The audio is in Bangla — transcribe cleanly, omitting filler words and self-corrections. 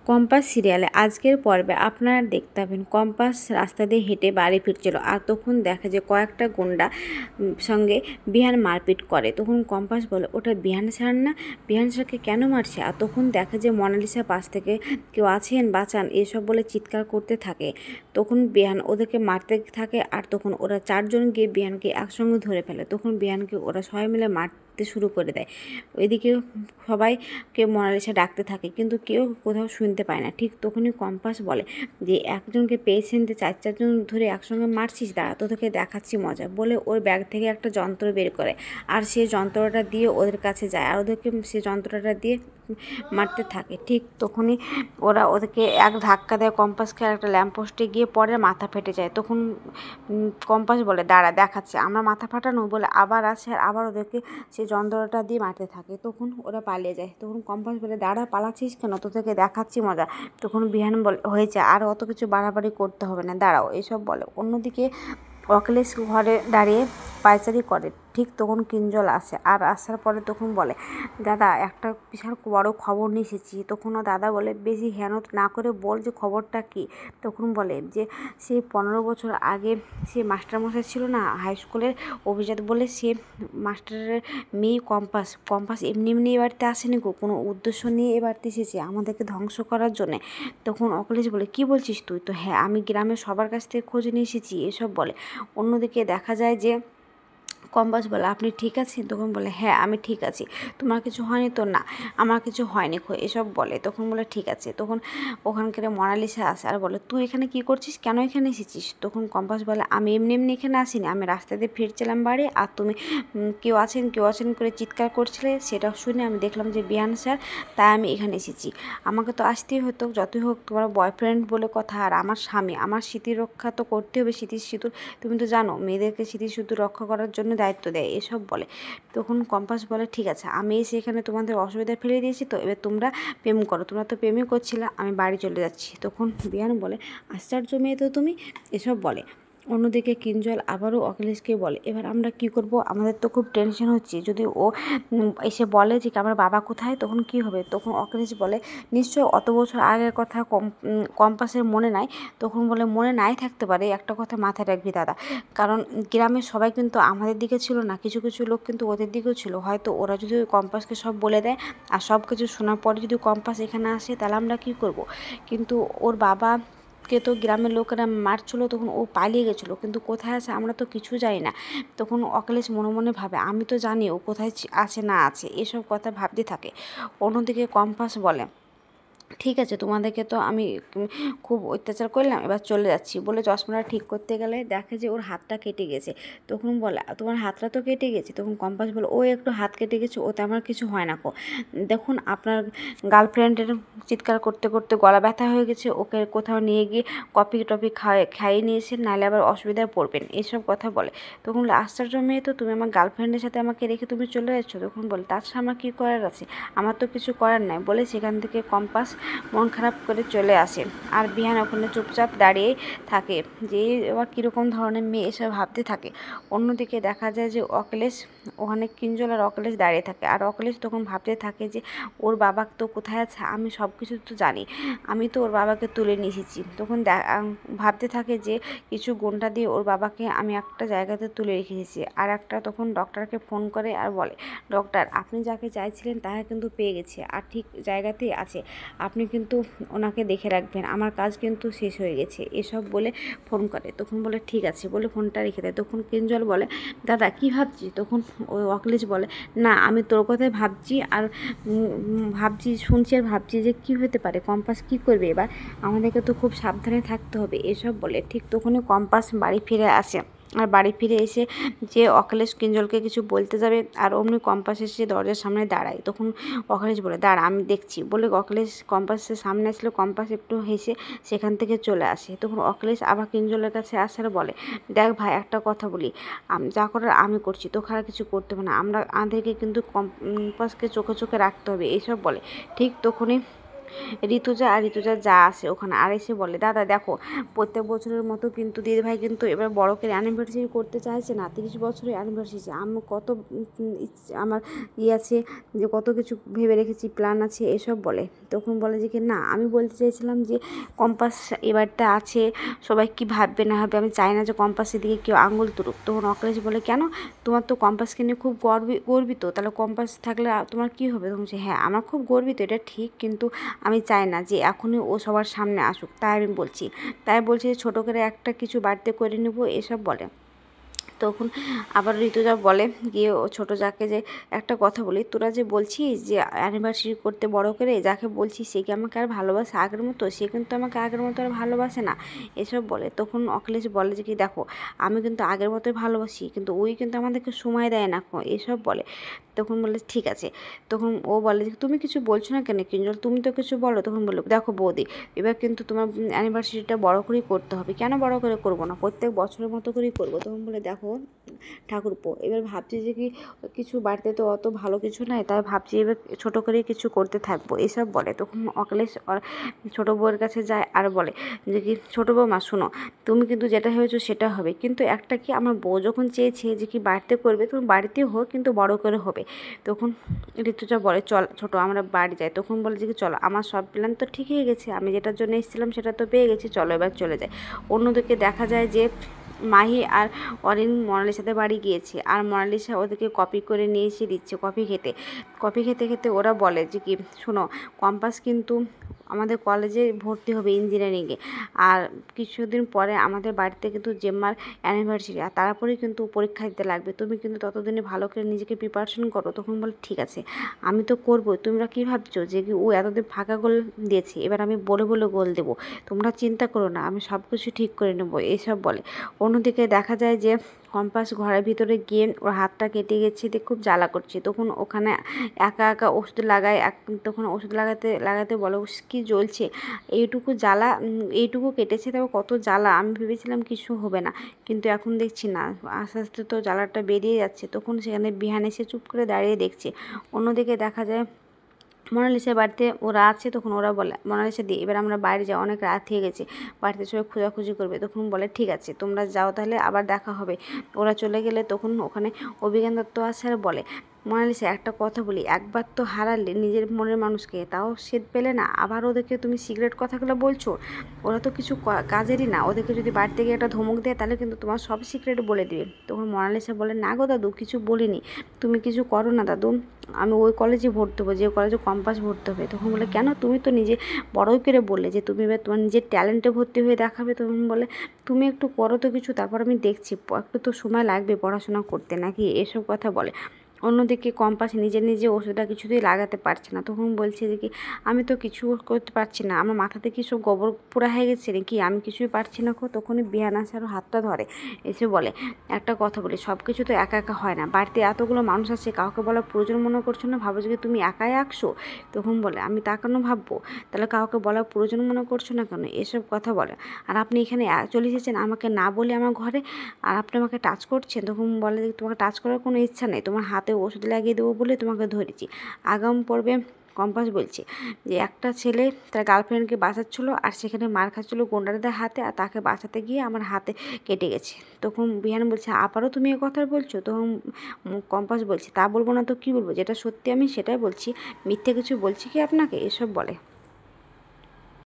কম্পাস সিরিয়ালে আজকের পর্বে আপনারা দেখতে পাবেন কম্পাস রাস্তা দিয়ে হেঁটে বাড়ি ফিরছিল, আর তখন দেখা যায় কয়েকটা গুন্ডা সঙ্গে বিহান মারপিট করে। তখন কম্পাস বলে, ওটা বিহান স্যার না, বিহান স্যারকে কেন মারছে? আর তখন দেখা যায় মোনালিসা পাশ থেকে, কেউ আছেন বাঁচান, এসব বলে চিৎকার করতে থাকে। তখন বিহান ওদেরকে মারতে থাকে, আর তখন ওরা চারজন গিয়ে বিহানকে একসঙ্গে ধরে ফেলে। তখন বিহানকে ওরা সবাই মিলে মারতে শুরু করে দেয়। ওইদিকে সবাইকে মোনালিসা ডাকতে থাকে, কিন্তু কেউ কোথাও শুনতে পায় না। ঠিক তখনই কম্পাস বলে যে, একজনকে পেয়েছেন যে চারজন ধরে একসঙ্গে মারছিস, দাঁড়া তোদেরকে দেখাচ্ছি মজা, বলে ওর ব্যাগ থেকে একটা যন্ত্র বের করে, আর সেই যন্ত্রটা দিয়ে ওদের কাছে যায়, আর ওদেরকে সেই যন্ত্রটা দিয়ে মারতে থাকে। ঠিক তখনই ওদেরকে এক ধাক্কা দেয় কম্পাসকে, একটা ল্যাম্পপোস্টে গিয়ে পরে মাথা ফেটে যায়। তখন কম্পাস বলে, দাঁড়া দেখাচ্ছে আমরা মাথা ফাটানো, বলে আবার আসে, আর আবার ওদেরকে সেই যন্ত্রটা দিয়ে মারতে থাকে। তখন ওরা পালিয়ে যায়। তখন কম্পাস বলে, দাঁড়া পালাচ্ছিস কেন, তোদেরকে দেখাচ্ছি মজা। তখন বিহান বলে, হয়েছে আর অত কিছু বাড়াবাড়ি করতে হবে না, দাঁড়াও, এসব বলে। অন্যদিকে অখিলেশ ঘরে দাঁড়িয়ে পায়চারি করে। ঠিক তখন কিঞ্জল আসে, আর আসার পরে তখন বলে, দাদা একটা বিশাল বড় খবর নিয়ে এসেছি। তখনও দাদা বলে, বেশি হেয়ানত না করে বল যে খবরটা কী। তখন বলে যে, সে 15 বছর আগে সে মাস্টারমশাই ছিল না হাই স্কুলের, অভিজাত বলে, সে মাস্টারের মেয়ে কম্পাস এমনি এমনি এ বাড়িতে আসেনি গো, কোনো উদ্দেশ্য নিয়ে এ বাড়িতে এসেছে আমাদেরকে ধ্বংস করার জন্যে। তখন অখিলেশ বলে, কি বলছিস তুই? তো হ্যাঁ, আমি গ্রামের সবার কাছ থেকে খোঁজ নিয়ে এসেছি, এসব বলে। অন্যদিকে দেখা যায় যে কম্পাস বলে, আপনি ঠিক আছেন? তখন বলে, হ্যাঁ আমি ঠিক আছি। তোমার কিছু হয়নি তো? না আমার কিছু হয়নি, এসব বলে। তখন বলে, ঠিক আছে। তখন ওখানকার মোনালিসা আসে আর বলে, তুই এখানে কি করছিস, কেন এখানে এসেছিস? তখন কম্পাস বলে, আমি এমনি এমনি এখানে আসিনি, আমি রাস্তা দিয়ে ফিরছিলাম বাড়ি, আর তুমি কেউ আছেন করে চিৎকার করছিলে, সেটা শুনে আমি দেখলাম যে বিহান স্যার, তাই আমি এখানে এসেছি। আমাকে তো আসতেই হতো, যতই হোক তোমার বয়ফ্রেন্ড বলে কথা, আর আমার স্বামী, আমার স্মৃতি রক্ষা তো করতে হবে, স্মৃতির সিঁদুর, তুমি তো জানো মেয়েদেরকে স্মৃতির সিঁদুর রক্ষা করার জন্য দায়িত্ব দেয়, এসব বলে। তখন কম্পাস বলে, ঠিক আছে, আমি এসে এখানে তোমাদের অসুবিধায় ফেলে দিয়েছি, তো এবার তোমরা প্রেম করো, তোমরা তো প্রেমই করছিলে, আমি বাড়ি চলে যাচ্ছি। তখন বিহান বলে, আশ্চর্য মেয়ে তো তুমি, এসব বলে। অন্যদিকে কিঞ্জল আবারও অখিলেশকে বলে, এবার আমরা কি করব, আমাদের তো খুব টেনশন হচ্ছে, যদি ও এসে বলে যে আমার বাবা কোথায়, তখন কি হবে? তখন অখিলেশ বলে, নিশ্চয় অত বছর আগের কথা কম্পাসের মনে নাই। তখন বলে, মনে নাই থাকতে পারে, একটা কথা মাথায় রাখবি দাদা, কারণ গ্রামের সবাই কিন্তু আমাদের দিকে ছিল না, কিছু কিছু লোক কিন্তু ওদের দিকেও ছিল। হয়তো ওরা যদি ওই কম্পাসকে সব বলে দেয়, আর সব কিছু শোনার পরে যদি কম্পাস এখানে আসে, তাহলে আমরা কী করব? কিন্তু ওর বাবাকে তো গ্রামের লোকেরা মারছিল, তখন ও পালিয়ে গেছিলো, কিন্তু কোথায় আছে আমরা তো কিছু জানি না। তখন অখিলেশ মনে মনে ভাবে, আমি তো জানি ও কোথায় আছে না আছে, এসব কথা ভাবতে থাকে। অন্যদিকে কম্পাস বলে, ঠিক আছে, তোমাদেরকে তো আমি খুব অত্যাচার করলাম, এবার চলে যাচ্ছি, বলে চশমাটা ঠিক করতে গেলে দেখে যে ওর হাতটা কেটে গেছে। তখন বলে, তোমার হাতটা তো কেটে গেছে। তখন কম্পাস বলে, ও একটু হাত কেটে গেছে, ওতে আমার কিছু হয় না কো। দেখুন আপনার গার্লফ্রেন্ডের চিৎকার করতে করতে গলা ব্যথা হয়ে গেছে, ওকে কোথাও নিয়ে গিয়ে কফি টফি খাইয়ে নিয়েছেন, নাহলে আবার অসুবিধায় পড়বেন, এইসব কথা বলে। তখন বলে, আশ্চর্য মেয়ে তো, তুমি আমার গার্লফ্রেন্ডের সাথে আমাকে রেখে তুমি চলে যাচ্ছ। তখন বলে, তাছাড়া আমার কী করার আছে, আমার তো কিছু করার নাই, বলে সেখান থেকে কম্পাস মন খারাপ করে চলে আসে। আর বিহান ওখানে চুপচাপ দাঁড়িয়ে থাকে, যে এবার কীরকম ধরনের মেয়ে, এসব ভাবতে থাকে। অন্যদিকে দেখা যায় যে অখিলেশ, ওখানে কিঞ্জল আর অখিলেশ দাঁড়িয়ে থাকে, আর অখিলেশ তখন ভাবতে থাকে যে ওর বাবা তো কোথায় আছে, আমি সব কিছু তো জানি, আমি তো ওর বাবাকে তুলে নিয়ে এসেছি। তখন ভাবতে থাকে যে কিছু গুন্ডা দিয়ে ওর বাবাকে আমি একটা জায়গাতে তুলে রেখে এসেছি। আর একটা তখন ডক্টরকে ফোন করে আর বলে, ডক্টর আপনি যাকে চাইছিলেন তাকে কিন্তু পেয়ে গেছে, আর ঠিক জায়গাতেই আছে, আপনি কিন্তু ওনাকে দেখে রাখবেন, আমার কাজ কিন্তু শেষ হয়ে গেছে, এসব বলে ফোন করে। তখন বলে, ঠিক আছে, বলে ফোনটা রেখে দেয়। তখন কিঞ্জল বলে, দাদা কী ভাবছি? তখন ওই অখিলেশ বলে, না আমি তোর কথাই ভাবছি, আর শুনছি আর ভাবছি যে কী হতে পারে, কম্পাস কী করবে এবার, আমাদেরকে তো খুব সাবধানে থাকতে হবে, এসব বলে। ঠিক তখনই কম্পাস বাড়ি ফিরে আসে, আর বাড়ি ফিরে এসে যে অখিলেশ কিঞ্জলকে কিছু বলতে যাবে, আর অমনি কম্পাস এসে দরজার সামনে দাঁড়ায়। তখন অখিলেশ বলে, দাঁড়া আমি দেখছি, বলে অখিলেশ কম্পাসের সামনে আসলে কম্পাস একটু হেসে সেখান থেকে চলে আসে। তখন অখিলেশ আবার কিঞ্জলের কাছে আসার বলে, দেখ ভাই একটা কথা বলি, যা করার আমি করছি, তোকে আর কিছু করতে হবে না, আমাদেরকে কিন্তু কম্পাসকে চোখে চোখে রাখতে হবে, এইসব বলে। ঠিক তখনই ঋতুজা যা আসে ওখানে আর এসে বলে, দাদা দেখো প্রত্যেক বছরের মতো কিন্তু দিদিভাই কিন্তু এবার বড় করে অ্যানিভার্সারি করতে চাইছে না, 30 বছরের অ্যানিভার্সারি। আমি কত আমার আছে যে কত কিছু ভেবে রেখেছি, প্ল্যান আছে এসব বলে। তখন বলে যে কি না, আমি বলতে চাইছিলাম যে কম্পাস এবারটা আছে, সবাই কি ভাববে না ভাববে, আমি চাই না যে কম্পাসের দিকে কেউ আঙুল তুলুক। তখন অখিলেশ বলে, কেন, তোমার তো কম্পাসকে নিয়ে খুব গর্বিত, তাহলে কম্পাস থাকলে তোমার কি হবে? তখন বলছে, হ্যাঁ আমার খুব গর্বিত, এটা ঠিক, কিন্তু আমি চাই না যে এখনই ও সবার সামনে আসুক, তাই আমি বলছি যে ছোটো করে একটা কিছু বাড়িতে করে নেবো এসব বলে। তখন আবার ঋতুজা বলে গিয়ে ও ছোটো যাকে, যে একটা কথা বলি, তোরা যে বলছিস যে অ্যানিভার্সারি করতে বড় করে, যাকে বলছিস সে কি আমাকে আর ভালোবাসে আগের মতো? সে কিন্তু আমাকে আগের মতো আর ভালোবাসে না এসব বলে। তখন অখিলেশ বলে যে কি দেখো, আমি কিন্তু আগের মতোই ভালোবাসি, কিন্তু ওই কিন্তু আমাদেরকে সময় দেয় না এসব বলে। তখন বলে ঠিক আছে। তখন ও বলে যে তুমি কিছু বলছো না কেন কিঞ্জল, তুমি তো কিছু বলো। তখন বললো, দেখো বৌদি, এবার কিন্তু তোমার অ্যানিভার্সারিটা বড় করেই করতে হবে। কেন বড় করে করবো না, প্রত্যেক বছরের মতো করেই করবো। তখন বলে, দেখো ঠাকুরপো, এবার ভাবছি যে কি কিছু বাড়িতে তো অত ভালো কিছু নাই, তাই ভাবছি এবার ছোটো করেই কিছু করতে থাকবো এসব বলে। তখন অখিলেশ ছোটো বউয়ের কাছে যায় আর বলে যে কি ছোটো বৌমা শোনো, তুমি কিন্তু যেটা ভেবেছো সেটা হবে, কিন্তু একটা কি, আমার বউ যখন চেয়েছে যে কি বাড়িতে করবে, তুমি বাড়িতেই হোক কিন্তু বড় করে হবে। তখন ঋতুজা বলে, চল ছোটো আমরা বাড়ি যাই। তখন বলে যে কি চলো, আমার সব প্ল্যান তো ঠিক হয়ে গেছে, আমি যেটার জন্য এসেছিলাম সেটা তো পেয়ে গেছি, চলো এবার চলে যাই। অন্যদিকে দেখা যায় যে মাহি আর অরিন মোনালিসাদের বাড়ি গিয়েছে, আর মোনালিসা ওদেরকে কপি করে নিয়ে এসে দিচ্ছে কফি খেতে খেতে ওরা বলে যে কি শোনো, কম্পাস কিন্তু আমাদের কলেজে ভর্তি হবে ইঞ্জিনিয়ারিংয়ে, আর কিছুদিন পরে আমাদের বাড়িতে কিন্তু জেম্মার অ্যানিভার্সারি, আর তারপরেই কিন্তু পরীক্ষা দিতে লাগবে, তুমি কিন্তু ততদিনে ভালো করে নিজেকে প্রিপারেশন করো। তখন বলে ঠিক আছে, আমি তো করবো, তোমরা কী ভাবছো যে কি ও এতদিন ফাঁকা গোল দিয়েছে, এবার আমি বলে গোল দেবো, তোমরা চিন্তা করো না, আমি সব কিছু ঠিক করে নেবো এসব বলে। অন্যদিকে দেখা যায় যে কম্পাস ঘরের ভিতরে গিয়ে ওর হাতটা কেটে গেছে, দিয়ে খুব জ্বালা করছে। তখন ওখানে একা ওষুধ লাগায়, তখন ওষুধ লাগাতে বলো কি জ্বলছে, এইটুকু জ্বালা, এইটুকু কেটেছে, তবে কত জ্বালা, আমি ভেবেছিলাম কিছু হবে না, কিন্তু এখন দেখছি না, আস্তে আস্তে তো জ্বালাটা বেরিয়ে যাচ্ছে। তখন সেখানে বিহান এসে চুপ করে দাঁড়িয়ে দেখছে। অন্যদিকে দেখা যায় মোনালিসার বাড়িতে ওরা আছে। তখন ওরা বলে, মোনালিসা দি এবার আমরা বাইরে যাও, অনেক রাত হয়ে গেছে, বাড়িতে সবাই খোঁজাখুঁজি করবে। তখন বলে ঠিক আছে তোমরা যাও, তাহলে আবার দেখা হবে। ওরা চলে গেলে তখন ওখানে অভিজ্ঞান দত্ত আসে আর বলে, মোনালিসা একটা কথা বলি, একবার তো হারালে নিজের মনের মানুষকে, তাও সেদ পেলে না, আবার ওদেরকে তুমি সিগারেট কথাগুলো বলছো, ওরা তো কিছু কাজেরই না, ওদেরকে যদি বাড়িতে গিয়ে একটা ধমক দেয় তাহলে কিন্তু তোমার সব সিক্রেট বলে দিবে। তখন মোনালিসা বলে, না গো দাদু, কিছু বলিনি, তুমি কিছু করো না দাদু, আমি ওই কলেজে ভর্তি হবো যে কলেজে কম্পাস ভর্তি হবে। তখন বলে, কেন, তুমি তো নিজে বড়ই করে বললে যে তুমি এবার তোমার নিজের ট্যালেন্টে ভর্তি হয়ে দেখাবে। তখন বলে, তুমি একটু করো তো কিছু, তারপর আমি দেখছি, একটু তো সময় লাগবে পড়াশোনা করতে নাকি, এসব কথা বলে। অন্যদিকে কম্পাস নিজে ওষুধটা কিছুতেই লাগাতে পারছে না। তখন বলছে যে কি আমি তো কিছু করতে পারছি না, আমার মাথাতে কি সব গোবর পোড়া হয়ে গেছে নাকি, আমি কিছুই পারছি না। তখনই বিহান আসে আরও হাতটা ধরে, এসে বলে, একটা কথা বলি, সব কিছু তো একা একা হয় না, বাড়িতে এতগুলো মানুষ আছে, কাউকে বলার প্রয়োজন মনে করছো না, ভাবো যে তুমি একাই আঁকছো। তখন বলে, আমি তা কেন ভাববো, তাহলে কাউকে বলার প্রয়োজন মনে করছো না কেন, এসব কথা বলে। আর আপনি এখানে চলে এসেছেন আমাকে না বলে আমার ঘরে, আর আপনি আমাকে টাচ করছেন। তখন বলে যে তোমাকে টাচ করার কোনো ইচ্ছা নেই, তোমার হাতে ওষুধ লাগিয়ে দেবো বলে তোমাকে ধরেছি। আগাম পর্বে কম্পাস বলছে যে একটা ছেলে তার গার্লফ্রেন্ডকে বাঁচাচ্ছিলো, আর সেখানে মার খাচ্ছিলো গুন্ডাদের হাতে, আর তাকে বাঁচাতে গিয়ে আমার হাতে কেটে গেছে। তখন বিহান বলছে, আবারও তুমি এ কথা বলছো? তখন কম্পাস বলছে, তা বলবো না তো কী বলবো, যেটা সত্যি আমি সেটাই বলছি, মিথ্যে কিছু বলছি কি আপনাকে, এসব বলে।